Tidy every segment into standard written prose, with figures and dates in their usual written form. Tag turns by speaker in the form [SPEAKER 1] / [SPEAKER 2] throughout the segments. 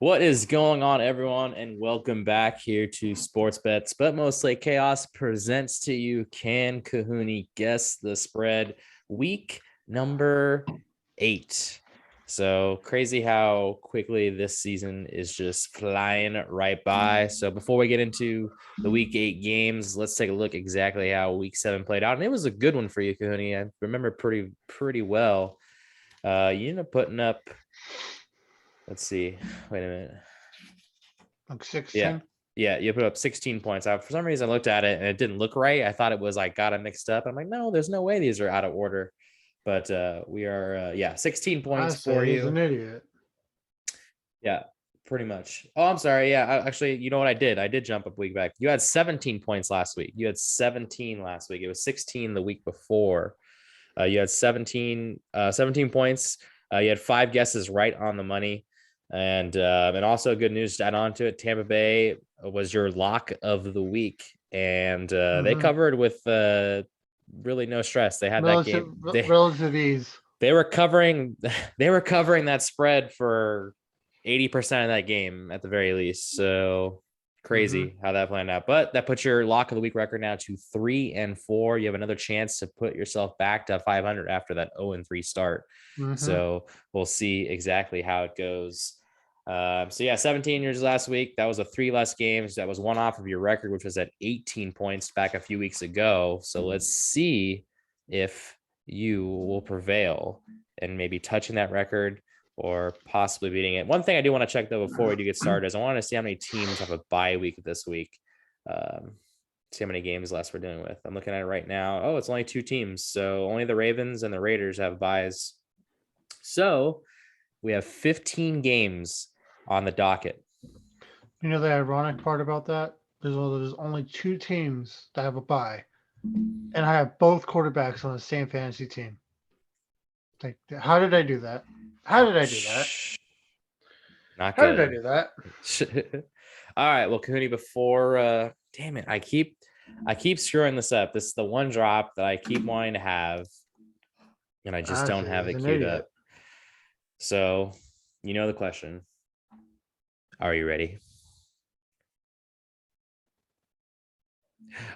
[SPEAKER 1] What is going on, everyone, and welcome back here to Sports Bets, but mostly Chaos presents to you Can Cohoon Guess the Spread week number 8. So crazy how quickly this season is just flying right by. So before we get into the week 8 games, let's take a look exactly how week 7 played out. And it was a good one for you, Cohoon. I remember pretty well. You ended up putting up, let's see, wait a minute.
[SPEAKER 2] Like 16?
[SPEAKER 1] Yeah, you put up 16 points. For some reason, I looked at it and it didn't look right. I thought it was like got it mixed up. I'm like, no, there's no way these are out of order. But we are, 16 points for you.
[SPEAKER 2] He's an idiot.
[SPEAKER 1] Yeah, pretty much. Oh, I'm sorry. Yeah, actually, you know what I did? I did jump up a week back. You had 17 points last week. You had 17 last week. It was 16 the week before. You had 17 points. You had 5 guesses right on the money. And also good news to add on to it. Tampa Bay was your lock of the week, and they covered with really no stress. They had that game.
[SPEAKER 2] Relative ease.
[SPEAKER 1] They were covering that spread for 80% of that game at the very least. So crazy how that planned out. But that puts your lock of the week record now to 3-4. You have another chance to put yourself back to 500 after that 0-3 start. So we'll see exactly how it goes. 17 years last week. That was 3 less games. That was one off of your record, which was at 18 points back a few weeks ago. So let's see if you will prevail and maybe touching that record or possibly beating it. One thing I do want to check, though, before we do get started is I want to see how many teams have a bye week this week. See how many games less we're dealing with. I'm looking at it right now. Oh, it's only 2 teams. So only the Ravens and the Raiders have byes. So we have 15 games on the docket.
[SPEAKER 2] You know the ironic part about that? There's only 2 teams that have a bye. And I have both quarterbacks on the same fantasy team. Like, how did I do that? How did I do that?
[SPEAKER 1] Not
[SPEAKER 2] How
[SPEAKER 1] good.
[SPEAKER 2] did I do that?
[SPEAKER 1] All right. Well, Cooney, before damn it, I keep screwing this up. This is the one drop that I keep wanting to have, and I just don't have it queued up. So, you know the question. Are you ready?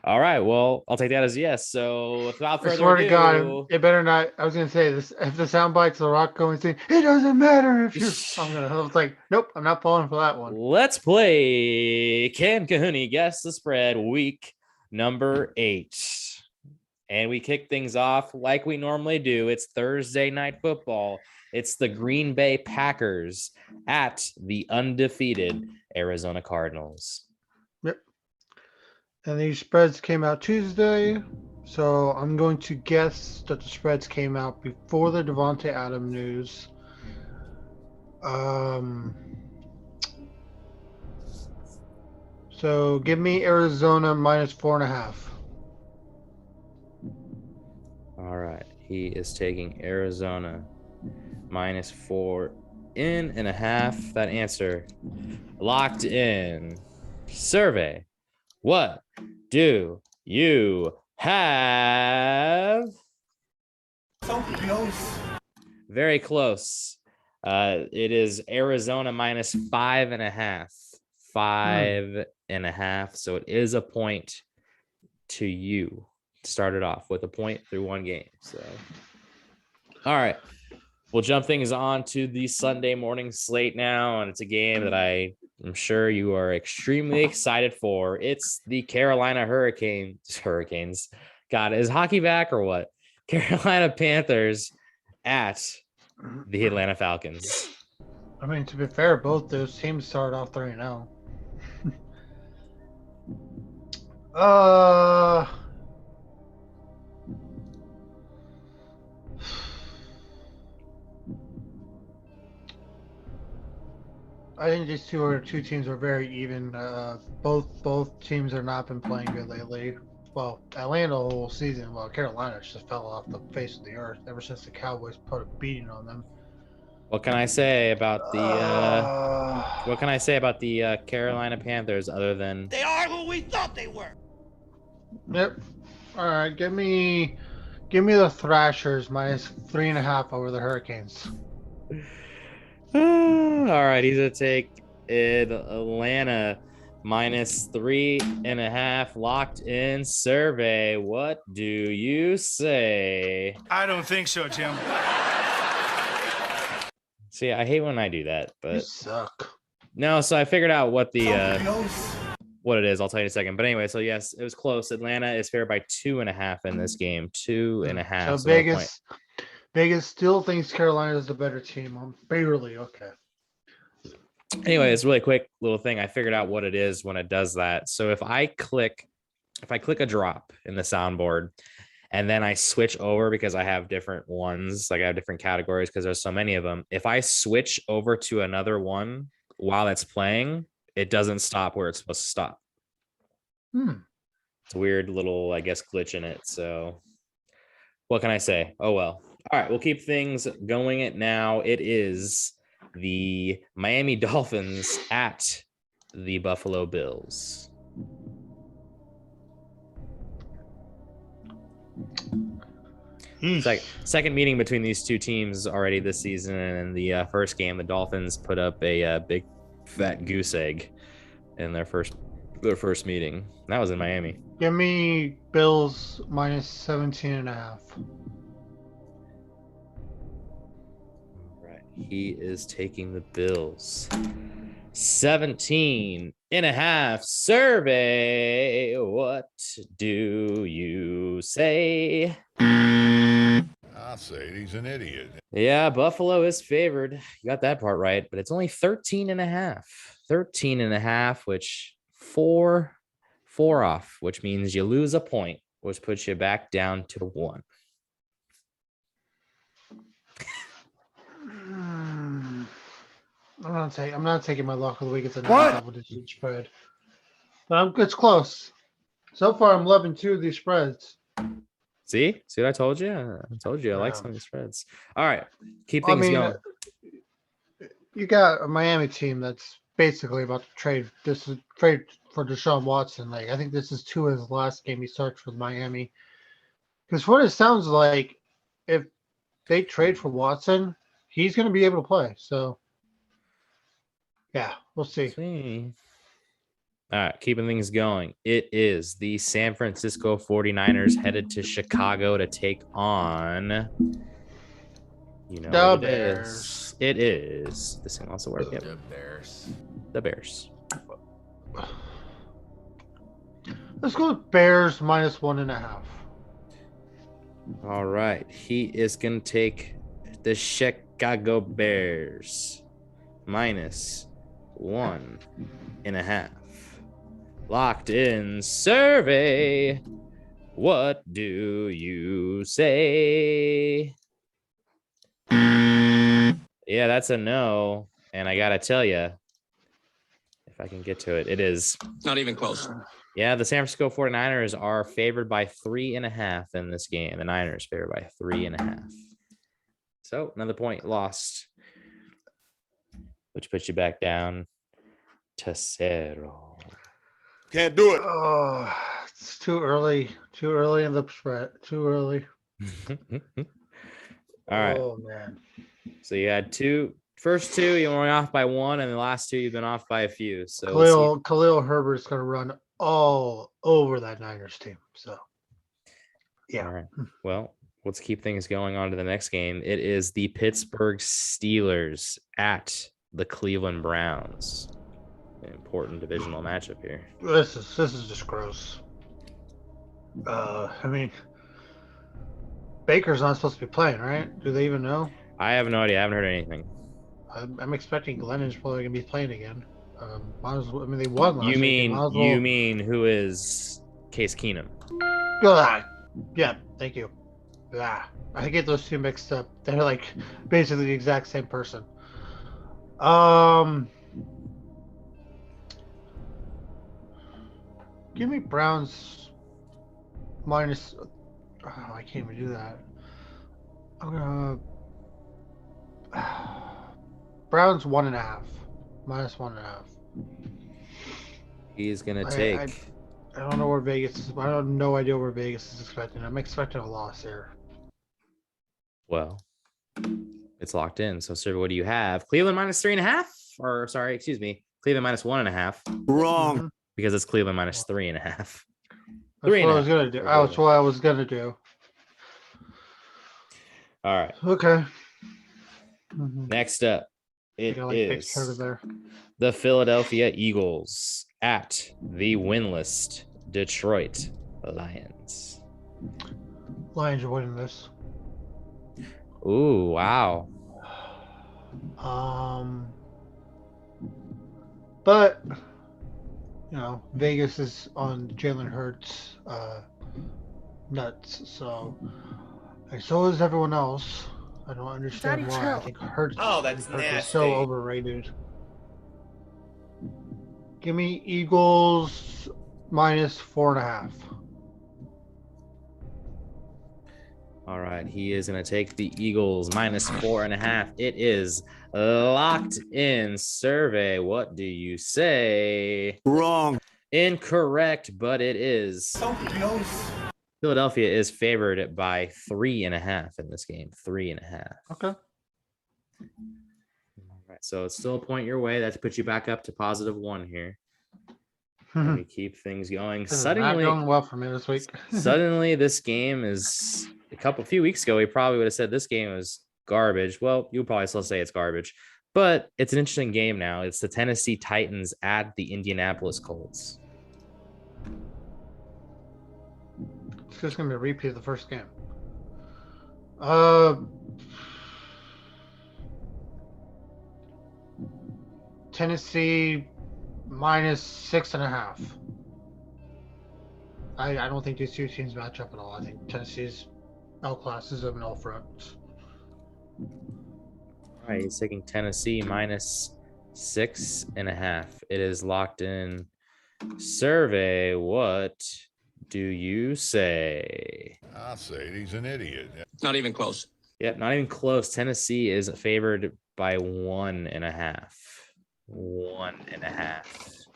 [SPEAKER 1] All right. Well, I'll take that as a yes. So without further ado,
[SPEAKER 2] I swear to God, it better not. I was gonna say this. If the sound bites the Rock going saying it doesn't matter if you're. I was like, nope, I'm not falling for that one.
[SPEAKER 1] Let's play Can Cohoon Guess the Spread week number 8. And we kick things off like we normally do. It's Thursday night football. It's the Green Bay Packers at the undefeated Arizona Cardinals.
[SPEAKER 2] Yep. And these spreads came out Tuesday. So I'm going to guess that the spreads came out before the Devontae Adams news. So give me Arizona minus 4.5.
[SPEAKER 1] All right. He is taking Arizona minus 4.5. That answer locked in. Survey. What do you have?
[SPEAKER 3] So close.
[SPEAKER 1] Very close. It is Arizona minus 5.5. 5.5. So it is a point to you. Started off with a point through one game. So, all right, we'll jump things on to the Sunday morning slate now, and it's a game that I am sure you are extremely excited for. It's the Carolina Hurricanes. God, is hockey back or what? Carolina Panthers at the Atlanta Falcons.
[SPEAKER 2] I mean, to be fair, both those teams started off 3-0. I think these two teams are very even. Both teams have not been playing good lately. Well, Atlanta the whole season. Well, Carolina just fell off the face of the earth ever since the Cowboys put a beating on them.
[SPEAKER 1] What can I say about the Carolina Panthers other than
[SPEAKER 3] they are who we thought they were?
[SPEAKER 2] Yep. All right, give me the Thrashers minus 3.5 over the Hurricanes.
[SPEAKER 1] All right, he's gonna take Atlanta -3.5 locked in survey. What do you say?
[SPEAKER 3] I don't think so, Jim.
[SPEAKER 1] See, I hate when I do that,
[SPEAKER 2] You
[SPEAKER 1] but
[SPEAKER 2] suck.
[SPEAKER 1] no. So I figured out what the
[SPEAKER 3] Dios.
[SPEAKER 1] what it is. I'll tell you in a second. But anyway, so yes, it was close. Atlanta is favored by 2.5 in this game. 2.5.
[SPEAKER 2] So
[SPEAKER 1] no point.
[SPEAKER 2] Vegas still thinks Carolina is the better team. Barely. Okay.
[SPEAKER 1] Anyway, it's a really quick little thing. I figured out what it is when it does that. So if I click a drop in the soundboard and then I switch over because I have different ones, like I have different categories because there's so many of them. If I switch over to another one while it's playing, it doesn't stop where it's supposed to stop. It's a weird little, I guess, glitch in it. So what can I say? Oh, well. All right, we'll keep things going it now. It is the Miami Dolphins at the Buffalo Bills. Second meeting between these two teams already this season. And in the first game, the Dolphins put up a big fat goose egg in their first meeting. That was in Miami.
[SPEAKER 2] Give me Bills -17.5.
[SPEAKER 1] Right. He is taking the Bills. 17.5 survey. What do you say?
[SPEAKER 4] I'll say he's an idiot.
[SPEAKER 1] Yeah, Buffalo is favored. You got that part right, but it's only 13.5. 13.5, which four off, which means you lose a point, which puts you back down to 1.
[SPEAKER 2] I'm not taking my lock of the week. It's a double-digit spread, but it's close. So far, I'm loving 2 of these spreads.
[SPEAKER 1] See what I told you? I like some of these spreads. All right, keep things going.
[SPEAKER 2] You got a Miami team that's basically about to trade. This is trade for Deshaun Watson. Like, I think this is 2 of his last game he starts with Miami. Because what it sounds like, if they trade for Watson, he's going to be able to play. So, yeah, we'll see.
[SPEAKER 1] All right, keeping things going. It is the San Francisco 49ers headed to Chicago to take on,
[SPEAKER 2] the Bears.
[SPEAKER 1] It is. This thing also works. Yep. The Bears.
[SPEAKER 2] Let's go with Bears -1.5.
[SPEAKER 1] All right. He is going to take the Chicago Bears -1.5. Locked in survey. What do you say? Yeah, that's a no. And I got to tell you, if I can get to it, it is
[SPEAKER 5] not even close.
[SPEAKER 1] Yeah, the San Francisco 49ers are favored by 3.5 in this game. The Niners favored by 3.5. So another point lost, which puts you back down to 0.
[SPEAKER 4] Can't do it.
[SPEAKER 2] Oh, it's too early. Too early in the spread. Too early.
[SPEAKER 1] All right.
[SPEAKER 2] Oh, man.
[SPEAKER 1] So you had first two, you were off by 1, and the last 2, you've been off by a few. So
[SPEAKER 2] Khalil Herbert's going to run all over that Niners team. So, yeah.
[SPEAKER 1] All right. Well, let's keep things going on to the next game. It is the Pittsburgh Steelers at the Cleveland Browns. An important divisional matchup here.
[SPEAKER 2] This is just gross. I mean, Baker's not supposed to be playing, right? Do they even know?
[SPEAKER 1] I have no idea. I haven't heard anything.
[SPEAKER 2] I'm expecting Glennon's probably gonna be playing again. They won last
[SPEAKER 1] You mean
[SPEAKER 2] week.
[SPEAKER 1] you mean who is Case Keenum?
[SPEAKER 2] Yeah, thank you. Yeah, I get those two mixed up. They're like basically the exact same person. Give me Browns minus. Oh, I can't even do that. I'm gonna Browns 1.5 -1.5.
[SPEAKER 1] He's gonna take.
[SPEAKER 2] I don't know where Vegas is. I have no idea where Vegas is expecting. I'm expecting a loss here.
[SPEAKER 1] Well, it's locked in. So, sir, what do you have? Cleveland -3.5, or sorry, excuse me, Cleveland minus 1.5
[SPEAKER 5] Wrong.
[SPEAKER 1] because it's Cleveland minus 3.5.
[SPEAKER 2] That's
[SPEAKER 1] 3.5.
[SPEAKER 2] what I was gonna do. That's what I was gonna do.
[SPEAKER 1] All right.
[SPEAKER 2] Okay. Mhm.
[SPEAKER 1] Next up,
[SPEAKER 2] I
[SPEAKER 1] it
[SPEAKER 2] got, like, picked over
[SPEAKER 1] is
[SPEAKER 2] there.
[SPEAKER 1] the Philadelphia Eagles at the winless Detroit Lions.
[SPEAKER 2] Lions are winning this.
[SPEAKER 1] Ooh, wow.
[SPEAKER 2] But Vegas is on Jalen Hurts nuts, so and so is everyone else. I don't understand why. I think Hurts.
[SPEAKER 5] That's
[SPEAKER 2] Hurts is
[SPEAKER 5] nasty.
[SPEAKER 2] so overrated. Give me Eagles minus 4.5.
[SPEAKER 1] All right, he is going to take the Eagles minus 4.5. It is locked in. Survey, what do you say?
[SPEAKER 5] Wrong.
[SPEAKER 1] Incorrect, but it is.
[SPEAKER 5] So close.
[SPEAKER 1] Philadelphia is favored by 3.5 in this game. 3.5.
[SPEAKER 2] Okay.
[SPEAKER 1] All right, so it's still a point your way. That puts you back up to +1 here. Let me keep things going.
[SPEAKER 2] This is not going well for me this week.
[SPEAKER 1] Suddenly, this game is a few weeks ago. We probably would have said this game was garbage. Well, you'll probably still say it's garbage, but it's an interesting game now. It's the Tennessee Titans at the Indianapolis Colts.
[SPEAKER 2] It's just gonna be a repeat of the first game. Tennessee minus 6.5. I don't think these two teams match up at all. I think Tennessee's outclasses them in all fronts.
[SPEAKER 1] All right, he's taking Tennessee minus 6.5. It is locked in. Survey, what do you say?
[SPEAKER 4] I say he's an idiot.
[SPEAKER 5] Not even close.
[SPEAKER 1] Yep, not even close. Tennessee is favored by 1.5. 1.5.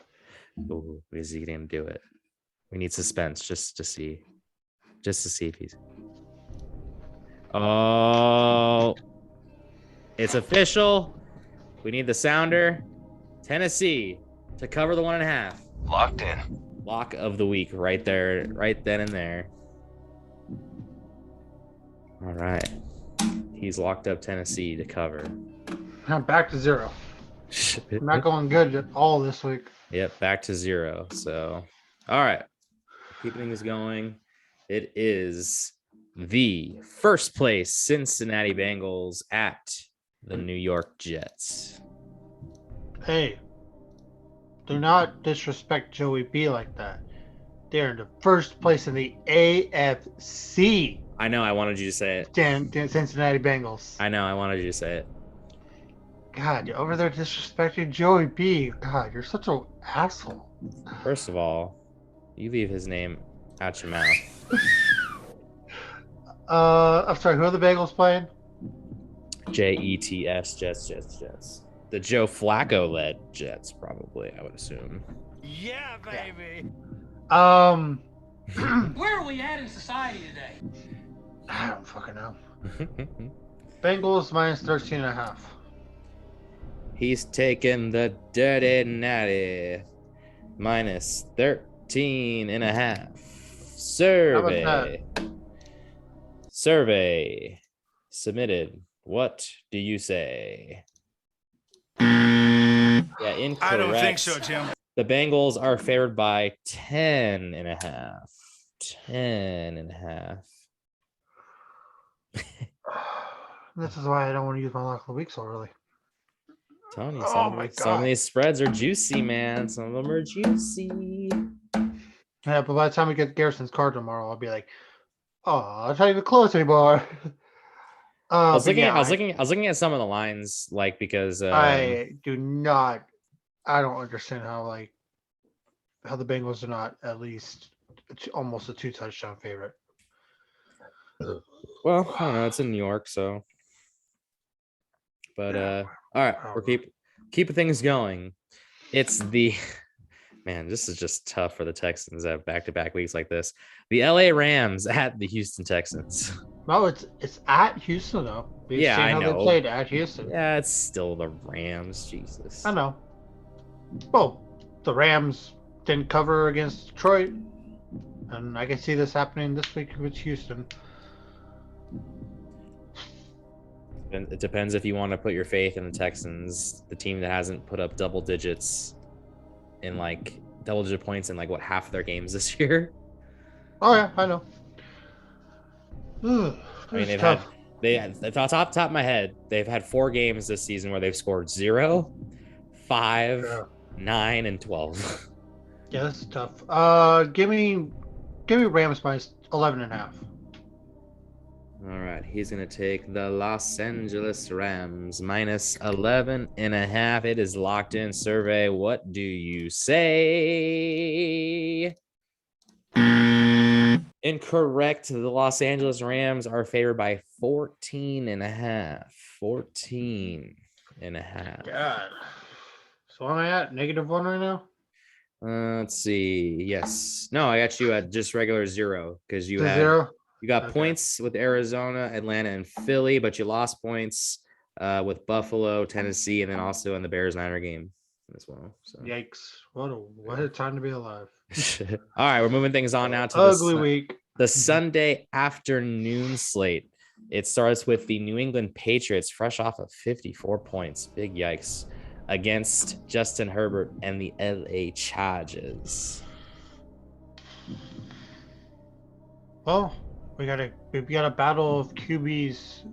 [SPEAKER 1] Ooh, is he gonna do it? We need suspense just to see if he's. Oh, it's official. We need the sounder. Tennessee to cover the 1.5.
[SPEAKER 5] Locked in.
[SPEAKER 1] Lock of the week right there, right then and there. All right. He's locked up Tennessee to cover.
[SPEAKER 2] I'm back to 0. I'm not going good at all this week.
[SPEAKER 1] Yep, back to 0. So, all right. Keeping things going. It is the first place Cincinnati Bengals at the New York Jets.
[SPEAKER 2] Hey, do not disrespect Joey B like that. They're in the first place in the AFC.
[SPEAKER 1] I know. I wanted you to say it.
[SPEAKER 2] Damn Cincinnati Bengals.
[SPEAKER 1] I know. I wanted you to say it.
[SPEAKER 2] God, you're over there disrespecting Joey B. God, you're such an asshole.
[SPEAKER 1] First of all, you leave his name out your mouth.
[SPEAKER 2] I'm sorry, who are the Bengals playing?
[SPEAKER 1] Jets, Jets. The Joe Flacco led Jets, probably, I would assume.
[SPEAKER 3] Yeah, baby.
[SPEAKER 6] Where are we at in society today?
[SPEAKER 2] I don't fucking know. Bengals minus 13.5.
[SPEAKER 1] He's taking the dirty natty minus 13.5. Survey submitted. What do you say? Yeah, incorrect.
[SPEAKER 3] I don't think so, Jim.
[SPEAKER 1] The Bengals are favored by 10.5. 10.5.
[SPEAKER 2] This is why I don't want to use my lock of the week so early.
[SPEAKER 1] Tony,
[SPEAKER 2] Oh
[SPEAKER 1] some of these spreads are juicy, man. Some of them are juicy.
[SPEAKER 2] Yeah, but by the time we get Garrison's card tomorrow, I'll be like, oh, it's not even close anymore.
[SPEAKER 1] I was looking at some of the lines, like, because
[SPEAKER 2] I don't understand how the Bengals are not at least almost a 2-touchdown favorite.
[SPEAKER 1] well, I don't know. It's in New York, so. But all right, we're keeping things going. It's the man. This is just tough for the Texans to have back-to-back weeks like this. The LA Rams at the Houston Texans.
[SPEAKER 2] No, it's at Houston though. We've
[SPEAKER 1] Yeah,
[SPEAKER 2] seen
[SPEAKER 1] I
[SPEAKER 2] how
[SPEAKER 1] know.
[SPEAKER 2] they played at Houston.
[SPEAKER 1] Yeah, it's still the Rams. Jesus.
[SPEAKER 2] I know. Well, the Rams didn't cover against Detroit, and I can see this happening this week with Houston.
[SPEAKER 1] And it depends if you want to put your faith in the Texans, the team that hasn't put up double digit points in like what half of their games this year.
[SPEAKER 2] Oh yeah, I know. Ugh,
[SPEAKER 1] I mean,
[SPEAKER 2] it's tough.
[SPEAKER 1] top of my head, they've had 4 games this season where they've scored 0, 5,
[SPEAKER 2] Yeah.
[SPEAKER 1] 9, and 12.
[SPEAKER 2] Yeah, that's tough. Give me Rams minus 11.5.
[SPEAKER 1] All right, he's gonna take the Los Angeles Rams minus 11.5. It is locked in. Survey, what do you say? Incorrect. The Los Angeles Rams are favored by 14.5. 14.5.
[SPEAKER 2] God. So am I at -1 right now?
[SPEAKER 1] Let's see. Yes. No, I got you at just regular 0 because you
[SPEAKER 2] To
[SPEAKER 1] had
[SPEAKER 2] 0.
[SPEAKER 1] you got
[SPEAKER 2] Okay.
[SPEAKER 1] points with Arizona, Atlanta, and Philly, but you lost points with Buffalo, Tennessee, and then also in the Bears-Niner game as well. So.
[SPEAKER 2] Yikes! What a time to be alive.
[SPEAKER 1] All right, we're moving things on now to
[SPEAKER 2] Ugly week.
[SPEAKER 1] the Sunday afternoon slate. It starts with the New England Patriots, fresh off of 54 points. Big yikes. Against Justin Herbert and the LA Chargers.
[SPEAKER 2] Well, we've got a battle of QBs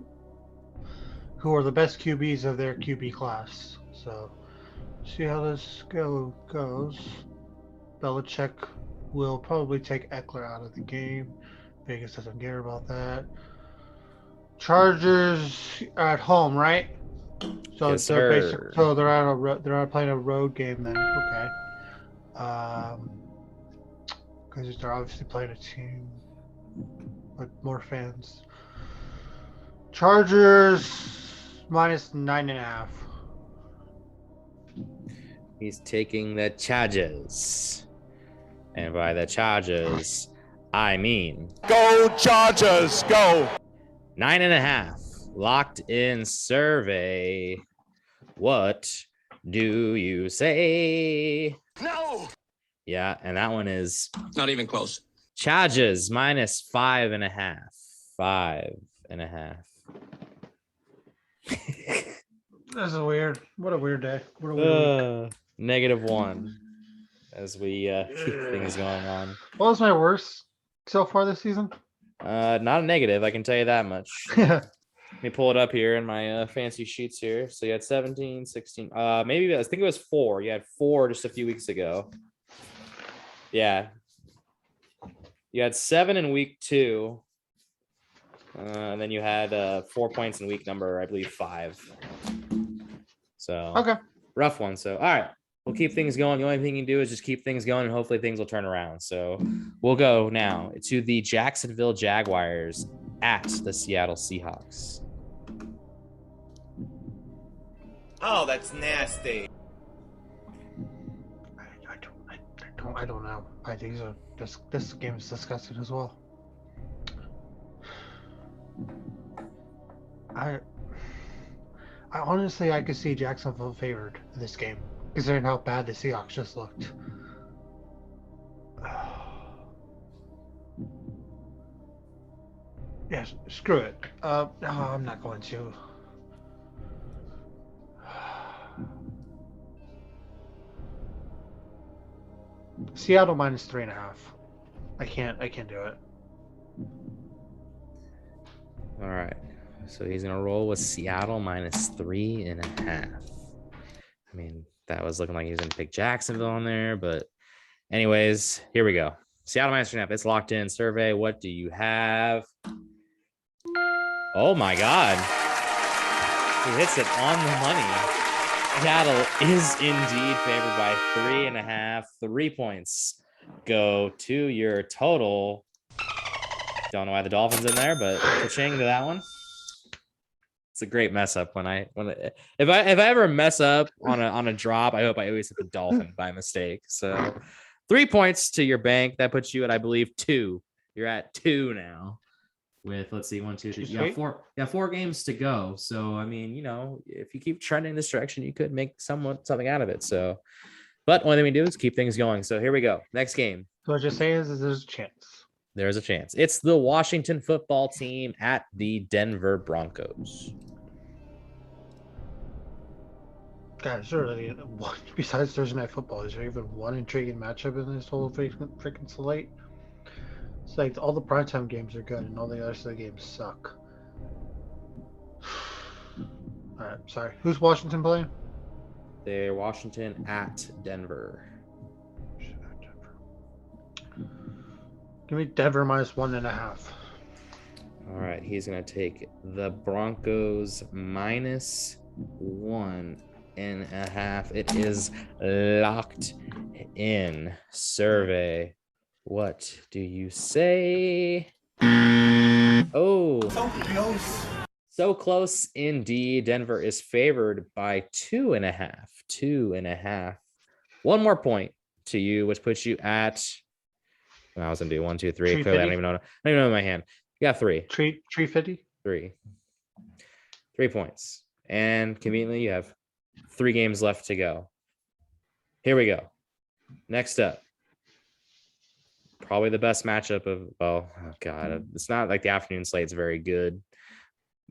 [SPEAKER 2] who are the best QBs of their QB class. So, see how this goes. Belichick will probably take Eckler out of the game. Vegas doesn't care about that. Chargers are at home, right? So
[SPEAKER 1] Yes,
[SPEAKER 2] they're
[SPEAKER 1] sir.
[SPEAKER 2] they're playing a road game then. Okay. Because they're obviously playing a team with more fans. Chargers minus 9.5.
[SPEAKER 1] He's taking the Chargers. And by the Chargers, I mean
[SPEAKER 3] Go Chargers, go.
[SPEAKER 1] 9.5. Locked in. Survey. What do you say?
[SPEAKER 3] No.
[SPEAKER 1] Yeah, and that one is
[SPEAKER 5] Not even close.
[SPEAKER 1] Chargers minus 5.5. 5.5.
[SPEAKER 2] This is weird. What a weird day. What a weird week.
[SPEAKER 1] -1 as we keep things going on.
[SPEAKER 2] What was my worst so far this season?
[SPEAKER 1] Not a negative, I can tell you that much. Let me pull it up here in my fancy sheets here. So you had 17, 16, maybe I think it was 4. You had 4 just a few weeks ago. Yeah. You had 7 in week 2. And then you had 4 points in week number, I believe 5. So
[SPEAKER 2] Okay.
[SPEAKER 1] rough one. So all right, we'll keep things going. The only thing you can do is just keep things going, and hopefully things will turn around. So we'll go now to the Jacksonville Jaguars at the Seattle Seahawks.
[SPEAKER 5] Oh, that's nasty.
[SPEAKER 2] I don't know. I think this game is disgusting as well. I honestly, I could see Jacksonville favored in this game, considering how bad the Seahawks just looked. Yes, screw it. No, I'm not going to. Seattle minus 3.5. I can't do it.
[SPEAKER 1] All right, so he's gonna roll with Seattle minus 3.5. I mean, that was looking like he was gonna pick Jacksonville on there, but anyways, here we go. Seattle minus 3.5. It's locked in. Survey, what do you have? Oh my God, he hits it on the money. Seattle is indeed favored by 3.5. 3 points go to your total. Don't know why the Dolphins in there, but cha-ching to that one. It's a great mess up if I ever mess up on a drop, I hope I always hit the Dolphin by mistake. So 3 points to your bank. That puts you at, I believe, 2. You're at 2 now. With, let's see, 1, 2, 3. You got 4 games to go. So I mean, if you keep trending this direction, you could make something out of it. So But only thing we do is keep things going. So here we go. Next game.
[SPEAKER 2] So what you're saying is there's a chance.
[SPEAKER 1] There's a chance. It's the Washington football team at the Denver Broncos.
[SPEAKER 2] God, surely, besides Thursday Night Football, is there even one intriguing matchup in this whole freaking slate? It's like all the primetime games are good and all the rest of the games suck. All right, sorry. Who's Washington playing?
[SPEAKER 1] They're Washington at Denver.
[SPEAKER 2] Give me Denver minus 1.5.
[SPEAKER 1] All right, he's gonna take the Broncos minus 1.5. It is locked in. Survey. What do you say? Oh,
[SPEAKER 5] So close.
[SPEAKER 1] so close indeed. Denver is favored by 2.5. 2.5. One more point to you, which puts you at. I was gonna do 1, 2, 3. Clearly, I don't even know. I don't even know in my hand. You got 3.
[SPEAKER 2] 350.
[SPEAKER 1] 3 points. And conveniently, you have 3 games left to go. Here we go. Next up. Probably the best matchup of, oh God, it's not like the afternoon slate's very good.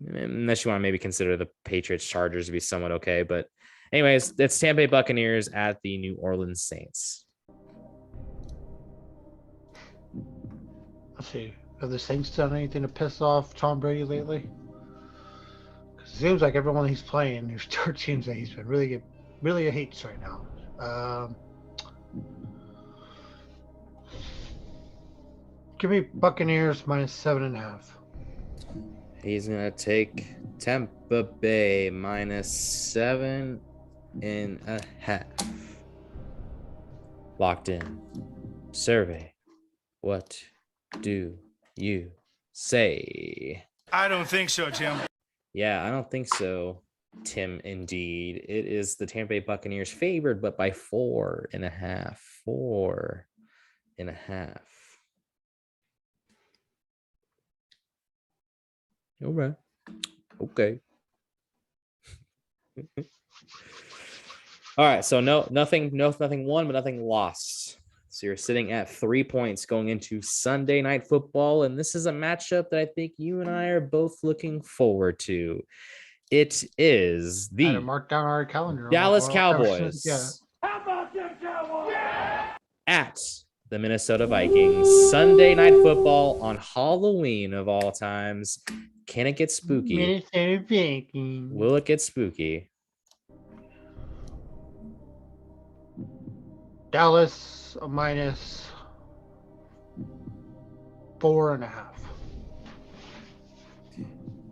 [SPEAKER 1] Unless you want to maybe consider the Patriots Chargers to be somewhat okay. But anyways, it's Tampa Bay Buccaneers at the New Orleans Saints.
[SPEAKER 2] Let's see. Have the Saints done anything to piss off Tom Brady lately? Because it seems like everyone he's playing, there's 2 teams that he's been really hates right now. Give me Buccaneers minus 7.5.
[SPEAKER 1] He's going to take Tampa Bay minus 7.5. Locked in. Survey. What do you say?
[SPEAKER 3] I don't think so, Tim.
[SPEAKER 1] Yeah, I don't think so, Tim. Indeed. It is the Tampa Bay Buccaneers favored, but by 4.5. 4.5. All right. Okay. All right. So nothing won, but nothing lost. So you're sitting at 3 points going into Sunday Night Football, and this is a matchup that I think you and I are both looking forward to. It is
[SPEAKER 2] I had to
[SPEAKER 1] the
[SPEAKER 2] mark down our calendar.
[SPEAKER 1] Dallas
[SPEAKER 2] Well,
[SPEAKER 1] Cowboys
[SPEAKER 2] yeah.
[SPEAKER 6] How about them Cowboys?
[SPEAKER 1] at the Minnesota Vikings. Sunday Night Football on Halloween of all times. Can it get spooky?
[SPEAKER 2] Minnesota Vikings.
[SPEAKER 1] Will it get spooky?
[SPEAKER 2] Dallas minus 4.5.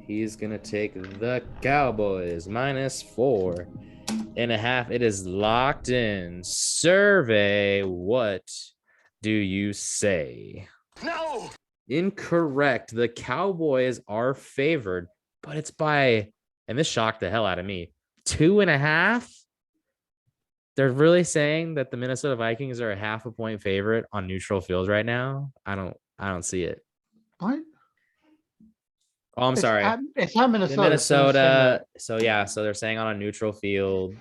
[SPEAKER 1] He's going to take the Cowboys minus 4.5. It is locked in. Survey. What do you say?
[SPEAKER 5] No.
[SPEAKER 1] Incorrect. The Cowboys are favored, but it's by, and this shocked the hell out of me, 2.5. They're really saying that the Minnesota Vikings are a 0.5 point favorite on neutral fields right now. I don't see it.
[SPEAKER 2] What?
[SPEAKER 1] Oh, I'm sorry.
[SPEAKER 2] It's not Minnesota.
[SPEAKER 1] The Minnesota. So yeah, so they're saying on a neutral field,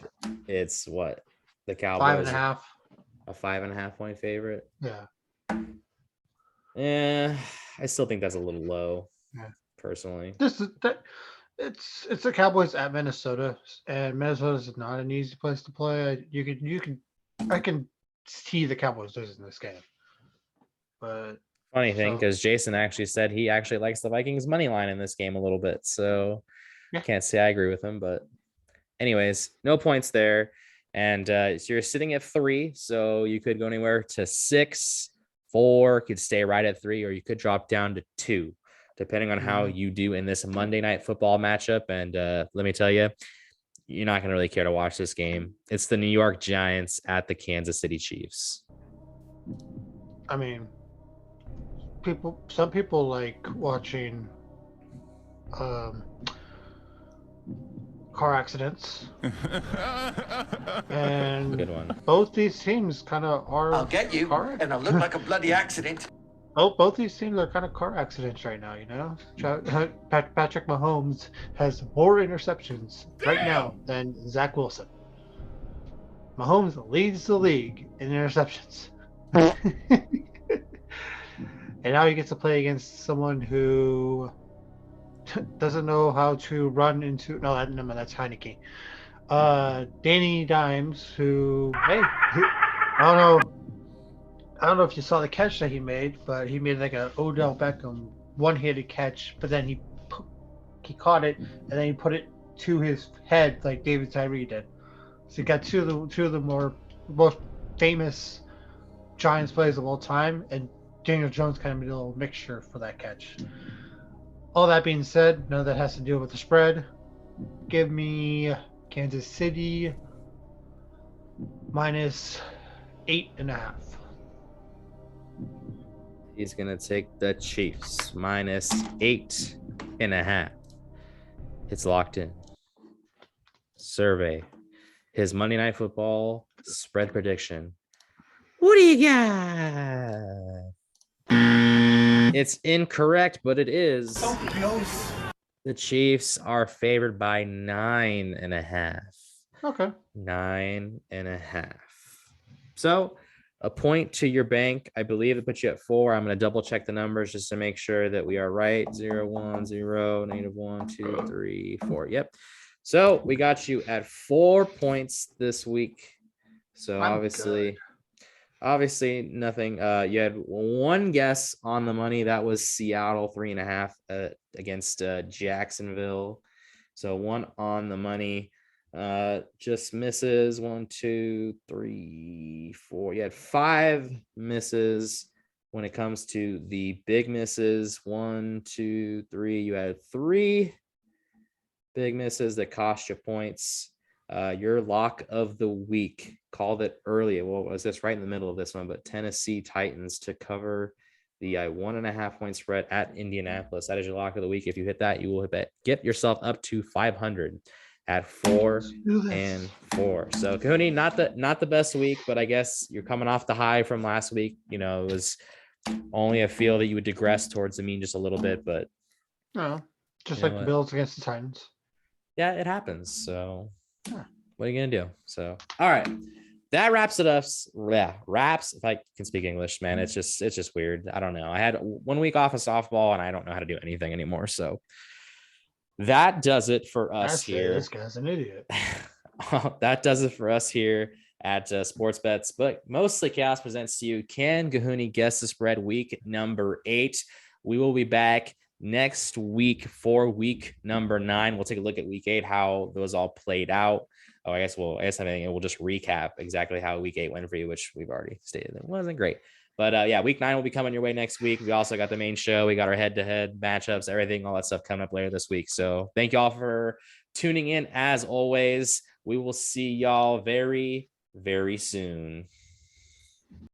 [SPEAKER 1] it's what the Cowboys
[SPEAKER 2] 5.5.
[SPEAKER 1] a 5.5 point favorite.
[SPEAKER 2] Yeah.
[SPEAKER 1] Yeah, I still think that's a little low.
[SPEAKER 2] Yeah.
[SPEAKER 1] Personally.
[SPEAKER 2] It's the Cowboys at Minnesota, and Minnesota is not an easy place to play. I can see the Cowboys losing this game, but
[SPEAKER 1] Funny thing, because Jason actually said he actually likes the Vikings money line in this game a little bit. So
[SPEAKER 2] yeah.
[SPEAKER 1] Can't say I agree with him, but anyways, no points there. And so you're sitting at 3, so you could go anywhere to 6, 4, could stay right at 3, or you could drop down to 2, depending on how you do in this Monday Night Football matchup. And let me tell you, you're not going to really care to watch this game. It's the New York Giants at the Kansas City Chiefs.
[SPEAKER 2] I mean, some people like watching car accidents. And
[SPEAKER 1] Good one.
[SPEAKER 2] both these teams kind of are.
[SPEAKER 5] I'll get you, and I'll look like a bloody accident.
[SPEAKER 2] Both these teams are kind of car accidents right now, you know? Patrick Mahomes has more interceptions right now than Zach Wilson. Mahomes leads the league in interceptions. And now he gets to play against someone who doesn't know how to run into. No, that's Heineke. Danny Dimes, who, hey, I don't know if you saw the catch that he made, but he made like a Odell Beckham one-handed catch, but then he caught it and then he put it to his head like David Tyree did. So he got two of the most famous Giants plays of all time, and Daniel Jones kind of made a little mixture for that catch. All that being said, none of that has to do with the spread. Give me Kansas City -8.5.
[SPEAKER 1] He's going to take the Chiefs -8.5. It's locked in. Survey his Monday Night Football spread prediction. What do you got? It's incorrect, but it is.
[SPEAKER 5] So close.
[SPEAKER 1] The Chiefs are favored by 9.5.
[SPEAKER 2] Okay.
[SPEAKER 1] 9.5. So a point to your bank. I believe it puts you at 4. I'm going to double check the numbers just to make sure that we are right. 0, 1, 0, -1, 2, 3, 4. Yep. So we got you at 4 points this week. So obviously nothing. You had one guess on the money. That was Seattle 3.5 against Jacksonville. So one on the money. Just misses. 1, 2, 3, 4. You had 5 misses when it comes to the big misses. 1, 2, 3. You had 3 big misses that cost you points. Your lock of the week, called it earlier. Well, was this right in the middle of this one? But Tennessee Titans to cover the 1.5 point spread at Indianapolis. That is your lock of the week. If you hit that, you will get yourself up to 500 at 4-4. So Cooney, not the best week, but I guess you're coming off the high from last week. You know, it was only a feel that you would digress towards the mean just a little bit, but
[SPEAKER 2] no, just like the Bills against the Titans.
[SPEAKER 1] Yeah, it happens. So what are you gonna do? So all right, that wraps it up. Yeah, wraps. If I can speak English, man, it's just weird. I don't know. I had 1 week off of softball and I don't know how to do anything anymore. So that does it for us here.
[SPEAKER 2] This guy's an idiot.
[SPEAKER 1] That does it for us here at Sports Bets, but mostly Chaos presents to you. Can Cohoon guess the spread week number 8? We will be back next week for week number 9. We'll take a look at week 8, how those all played out. Oh, I guess we'll just recap exactly how week 8 went for you, which we've already stated it wasn't great. But yeah, week 9 will be coming your way next week. We also got the main show. We got our head-to-head matchups, everything, all that stuff coming up later this week. So thank you all for tuning in. As always, we will see y'all very, very soon.